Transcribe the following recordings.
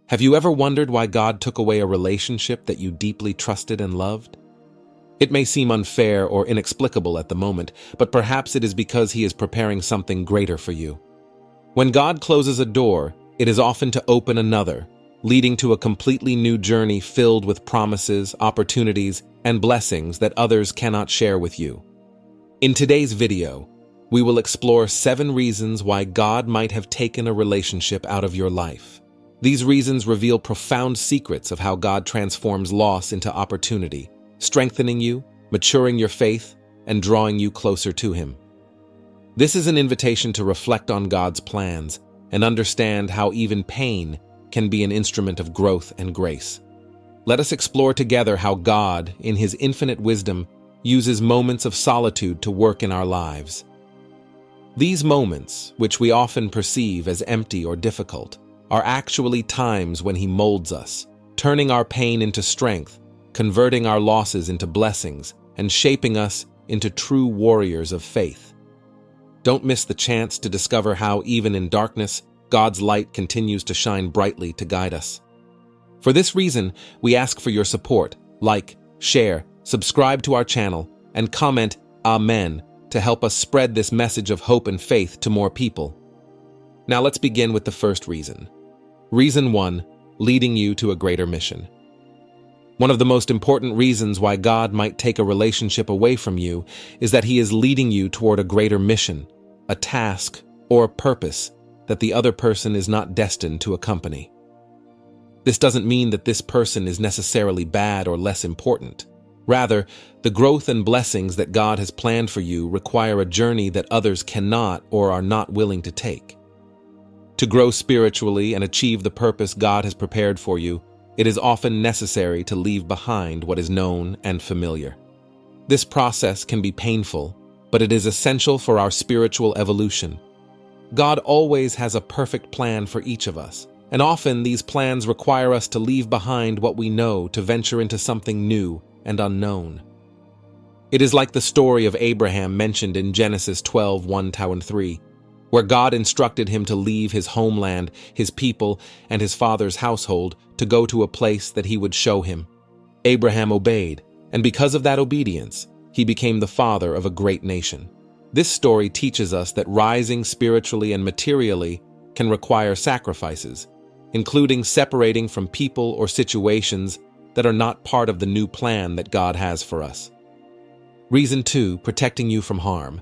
Have you ever wondered why God took away a relationship that you deeply trusted and loved? It may seem unfair or inexplicable at the moment, but perhaps it is because He is preparing something greater for you. When God closes a door, it is often to open another, leading to a completely new journey filled with promises, opportunities, and blessings that others cannot share with you. In today's video, we will explore 7 reasons why God might have taken a relationship out of your life. These reasons reveal profound secrets of how God transforms loss into opportunity, strengthening you, maturing your faith, and drawing you closer to Him. This is an invitation to reflect on God's plans and understand how even pain can be an instrument of growth and grace. Let us explore together how God, in His infinite wisdom, uses moments of solitude to work in our lives. These moments, which we often perceive as empty or difficult, are actually times when He molds us, turning our pain into strength, converting our losses into blessings, and shaping us into true warriors of faith. Don't miss the chance to discover how, even in darkness, God's light continues to shine brightly to guide us. For this reason, we ask for your support. Like, share, subscribe to our channel, and comment Amen to help us spread this message of hope and faith to more people. Now let's begin with the first reason. Reason 1, leading you to a greater mission. One of the most important reasons why God might take a relationship away from you is that He is leading you toward a greater mission, a task, or a purpose that the other person is not destined to accompany. This doesn't mean that this person is necessarily bad or less important. Rather, the growth and blessings that God has planned for you require a journey that others cannot or are not willing to take. To grow spiritually and achieve the purpose God has prepared for you, it is often necessary to leave behind what is known and familiar. This process can be painful, but it is essential for our spiritual evolution. God always has a perfect plan for each of us, and often these plans require us to leave behind what we know to venture into something new and unknown. It is like the story of Abraham mentioned in Genesis 12:1-3, where God instructed him to leave his homeland, his people, and his father's household to go to a place that He would show him. Abraham obeyed, and because of that obedience, he became the father of a great nation. This story teaches us that rising spiritually and materially can require sacrifices, including separating from people or situations that are not part of the new plan that God has for us. Reason 2, protecting you from harm.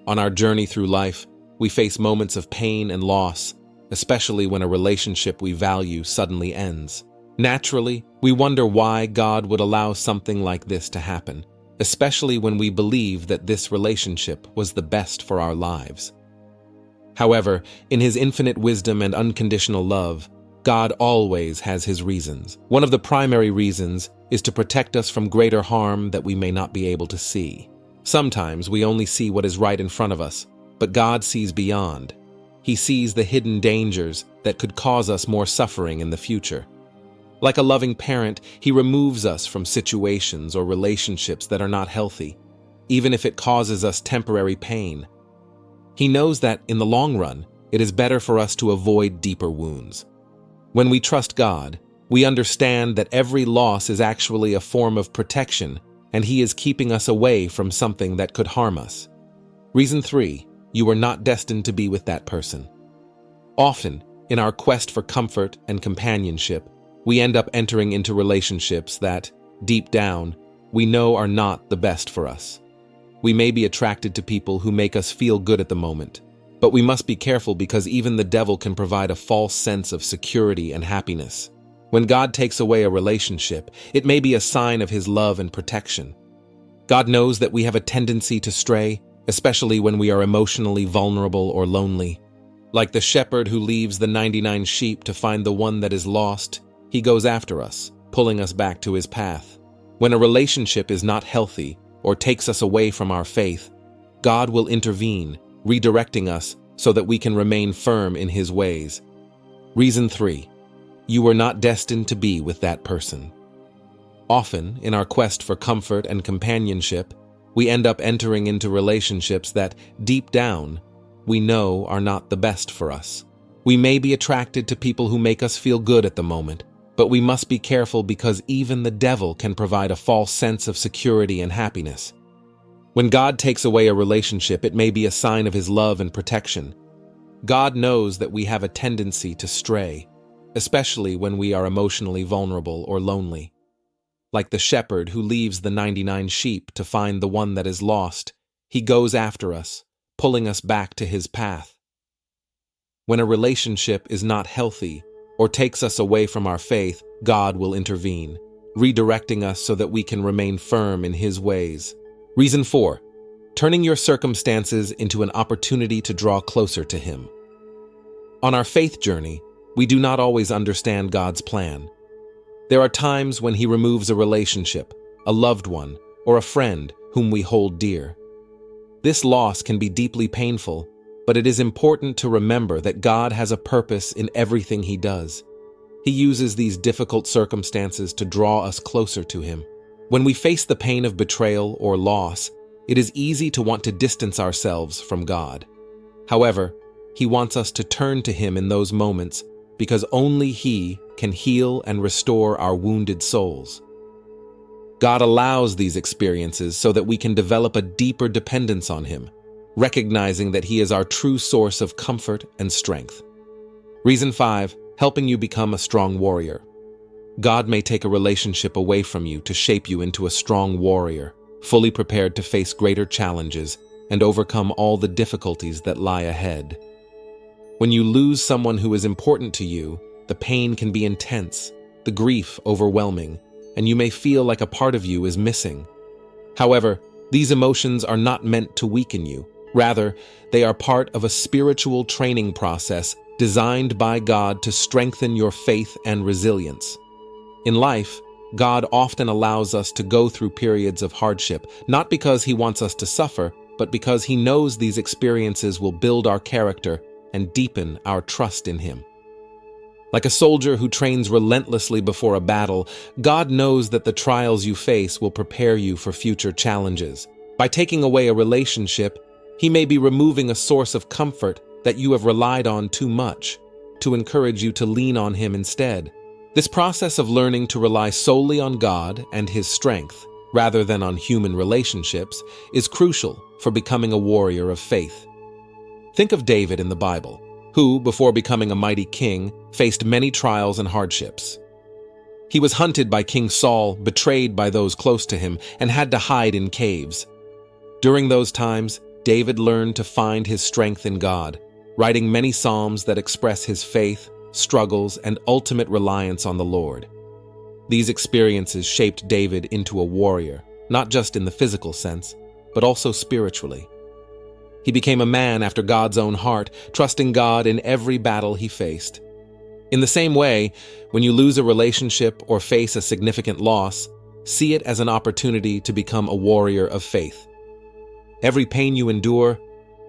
On our journey through life, we face moments of pain and loss, especially when a relationship we value suddenly ends. Naturally, we wonder why God would allow something like this to happen, especially when we believe that this relationship was the best for our lives. However, in His infinite wisdom and unconditional love, God always has His reasons. One of the primary reasons is to protect us from greater harm that we may not be able to see. Sometimes we only see what is right in front of us, but God sees beyond. He sees the hidden dangers that could cause us more suffering in the future. Like a loving parent, He removes us from situations or relationships that are not healthy, even if it causes us temporary pain. He knows that, in the long run, it is better for us to avoid deeper wounds. When we trust God, we understand that every loss is actually a form of protection, and He is keeping us away from something that could harm us. Reason 3, you are not destined to be with that person. Often, in our quest for comfort and companionship, we end up entering into relationships that, deep down, we know are not the best for us. We may be attracted to people who make us feel good at the moment, but we must be careful because even the devil can provide a false sense of security and happiness. When God takes away a relationship, it may be a sign of His love and protection. God knows that we have a tendency to stray, especially when we are emotionally vulnerable or lonely. Like the shepherd who leaves the 99 sheep to find the one that is lost, He goes after us, pulling us back to His path. When a relationship is not healthy or takes us away from our faith, God will intervene, redirecting us so that we can remain firm in His ways. Reason 3, you are not destined to be with that person. Often, in our quest for comfort and companionship, we end up entering into relationships that, deep down, we know are not the best for us. We may be attracted to people who make us feel good at the moment, but we must be careful because even the devil can provide a false sense of security and happiness. When God takes away a relationship, it may be a sign of his love and protection. God knows that we have a tendency to stray, especially when we are emotionally vulnerable or lonely. Like the shepherd who leaves the 99 sheep to find the one that is lost, he goes after us, pulling us back to his path. When a relationship is not healthy or takes us away from our faith, God will intervene, redirecting us so that we can remain firm in his ways. Reason 4. Turning your circumstances into an opportunity to draw closer to him. On our faith journey, we do not always understand God's plan. There are times when he removes a relationship, a loved one, or a friend whom we hold dear. This loss can be deeply painful, but it is important to remember that God has a purpose in everything he does. He uses these difficult circumstances to draw us closer to him. When we face the pain of betrayal or loss, it is easy to want to distance ourselves from God. However, he wants us to turn to him in those moments because only he can heal and restore our wounded souls. God allows these experiences so that we can develop a deeper dependence on him, recognizing that he is our true source of comfort and strength. Reason 5. Helping you become a strong warrior. God may take a relationship away from you to shape you into a strong warrior, fully prepared to face greater challenges and overcome all the difficulties that lie ahead. When you lose someone who is important to you, the pain can be intense, the grief overwhelming, and you may feel like a part of you is missing. However, these emotions are not meant to weaken you. Rather, they are part of a spiritual training process designed by God to strengthen your faith and resilience. In life, God often allows us to go through periods of hardship, not because he wants us to suffer, but because he knows these experiences will build our character and deepen our trust in him. Like a soldier who trains relentlessly before a battle, God knows that the trials you face will prepare you for future challenges. By taking away a relationship, he may be removing a source of comfort that you have relied on too much, to encourage you to lean on him instead. This process of learning to rely solely on God and his strength, rather than on human relationships, is crucial for becoming a warrior of faith. Think of David in the Bible, who, before becoming a mighty king, faced many trials and hardships. He was hunted by King Saul, betrayed by those close to him, and had to hide in caves. During those times, David learned to find his strength in God, writing many psalms that express his faith, struggles, and ultimate reliance on the Lord. These experiences shaped David into a warrior, not just in the physical sense, but also spiritually. He became a man after God's own heart, trusting God in every battle he faced. In the same way, when you lose a relationship or face a significant loss, see it as an opportunity to become a warrior of faith. Every pain you endure,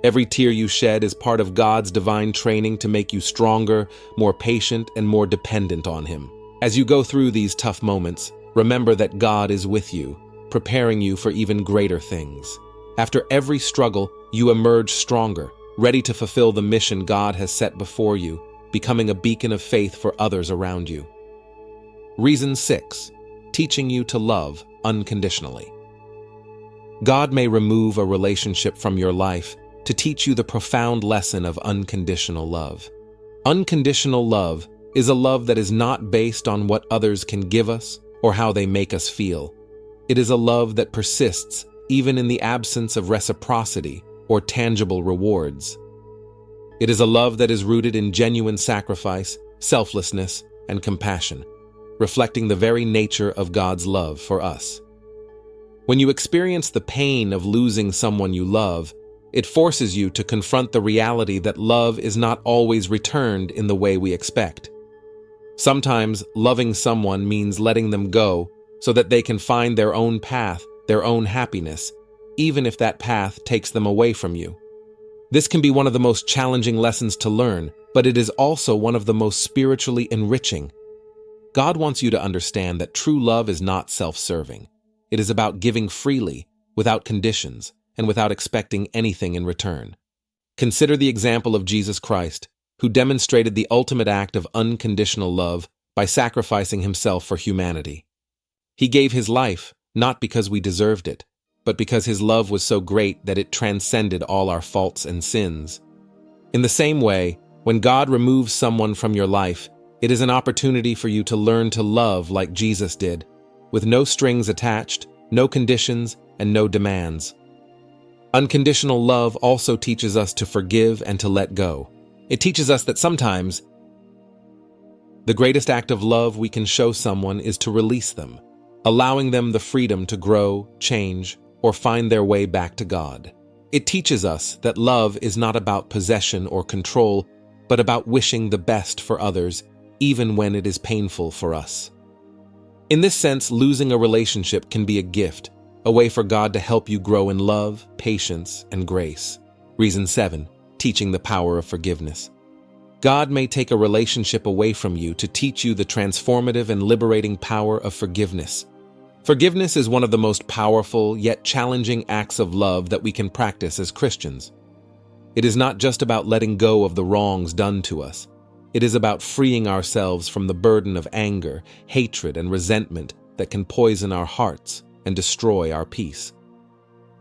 every tear you shed is part of God's divine training to make you stronger, more patient, and more dependent on him. As you go through these tough moments, remember that God is with you, preparing you for even greater things. After every struggle, you emerge stronger, ready to fulfill the mission God has set before you, becoming a beacon of faith for others around you. Reason 6. Teaching you to love unconditionally. God may remove a relationship from your life to teach you the profound lesson of unconditional love. Unconditional love is a love that is not based on what others can give us or how they make us feel. It is a love that persists even in the absence of reciprocity or tangible rewards. It is a love that is rooted in genuine sacrifice, selflessness, and compassion, reflecting the very nature of God's love for us. When you experience the pain of losing someone you love, it forces you to confront the reality that love is not always returned in the way we expect. Sometimes loving someone means letting them go so that they can find their own path, their own happiness, even if that path takes them away from you. This can be one of the most challenging lessons to learn, but it is also one of the most spiritually enriching. God wants you to understand that true love is not self-serving. It is about giving freely, without conditions, and without expecting anything in return. Consider the example of Jesus Christ, who demonstrated the ultimate act of unconditional love by sacrificing himself for humanity. He gave his life, not because we deserved it, but because his love was so great that it transcended all our faults and sins. In the same way, when God removes someone from your life, it is an opportunity for you to learn to love like Jesus did, with no strings attached, no conditions, and no demands. Unconditional love also teaches us to forgive and to let go. It teaches us that sometimes the greatest act of love we can show someone is to release them, allowing them the freedom to grow, change, or find their way back to God. It teaches us that love is not about possession or control, but about wishing the best for others, even when it is painful for us. In this sense, losing a relationship can be a gift, a way for God to help you grow in love, patience, and grace. Reason 7, teaching the power of forgiveness. God may take a relationship away from you to teach you the transformative and liberating power of forgiveness. Forgiveness is one of the most powerful yet challenging acts of love that we can practice as Christians. It is not just about letting go of the wrongs done to us. It is about freeing ourselves from the burden of anger, hatred, and resentment that can poison our hearts and destroy our peace.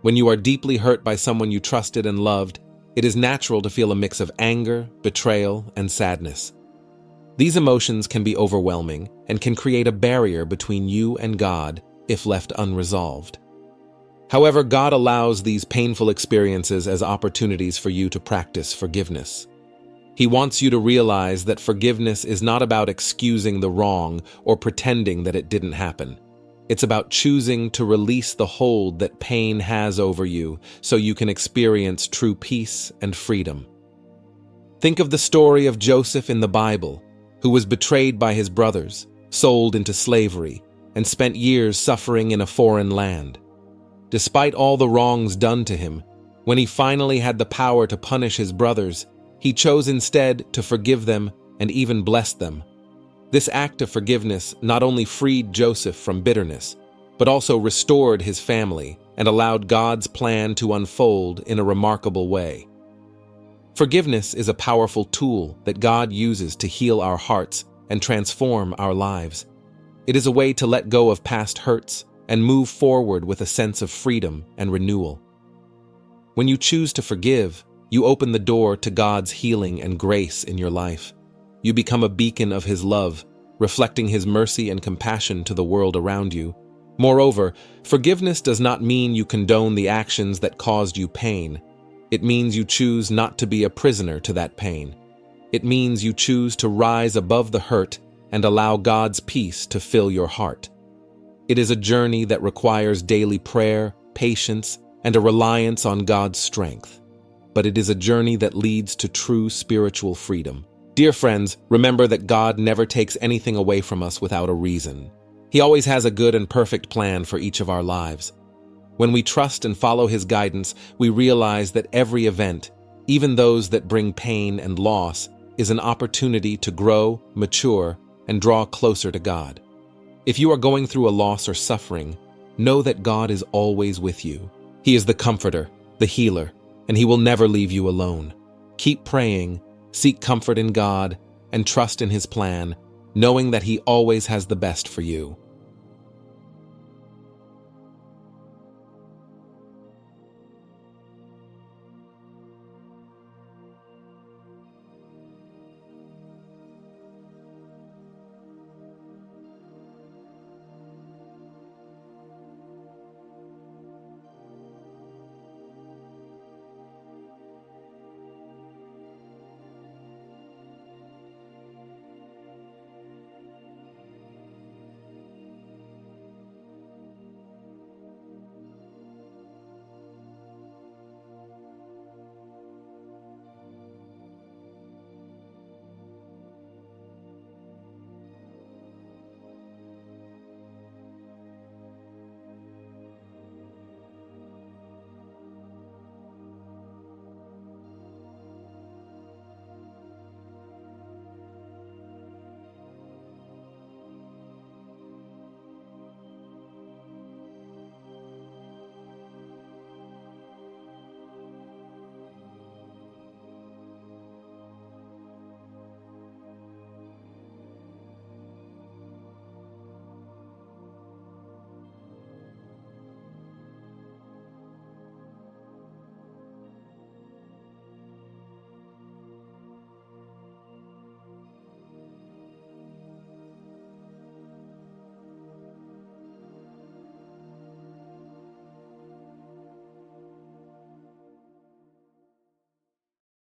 When you are deeply hurt by someone you trusted and loved, it is natural to feel a mix of anger, betrayal, and sadness. These emotions can be overwhelming and can create a barrier between you and God if left unresolved. However, God allows these painful experiences as opportunities for you to practice forgiveness. He wants you to realize that forgiveness is not about excusing the wrong or pretending that it didn't happen. It's about choosing to release the hold that pain has over you so you can experience true peace and freedom. Think of the story of Joseph in the Bible, who was betrayed by his brothers, sold into slavery, and spent years suffering in a foreign land. Despite all the wrongs done to him, when he finally had the power to punish his brothers, he chose instead to forgive them and even bless them. This act of forgiveness not only freed Joseph from bitterness, but also restored his family and allowed God's plan to unfold in a remarkable way. Forgiveness is a powerful tool that God uses to heal our hearts and transform our lives. It is a way to let go of past hurts and move forward with a sense of freedom and renewal. When you choose to forgive, you open the door to God's healing and grace in your life. You become a beacon of His love, reflecting His mercy and compassion to the world around you. Moreover, forgiveness does not mean you condone the actions that caused you pain. It means you choose not to be a prisoner to that pain. It means you choose to rise above the hurt and allow God's peace to fill your heart. It is a journey that requires daily prayer, patience, and a reliance on God's strength. But it is a journey that leads to true spiritual freedom. Dear friends, remember that God never takes anything away from us without a reason. He always has a good and perfect plan for each of our lives. When we trust and follow His guidance, we realize that every event, even those that bring pain and loss, is an opportunity to grow, mature, and draw closer to God. If you are going through a loss or suffering, know that God is always with you. He is the comforter, the healer, and He will never leave you alone. Keep praying, seek comfort in God, and trust in His plan, knowing that He always has the best for you.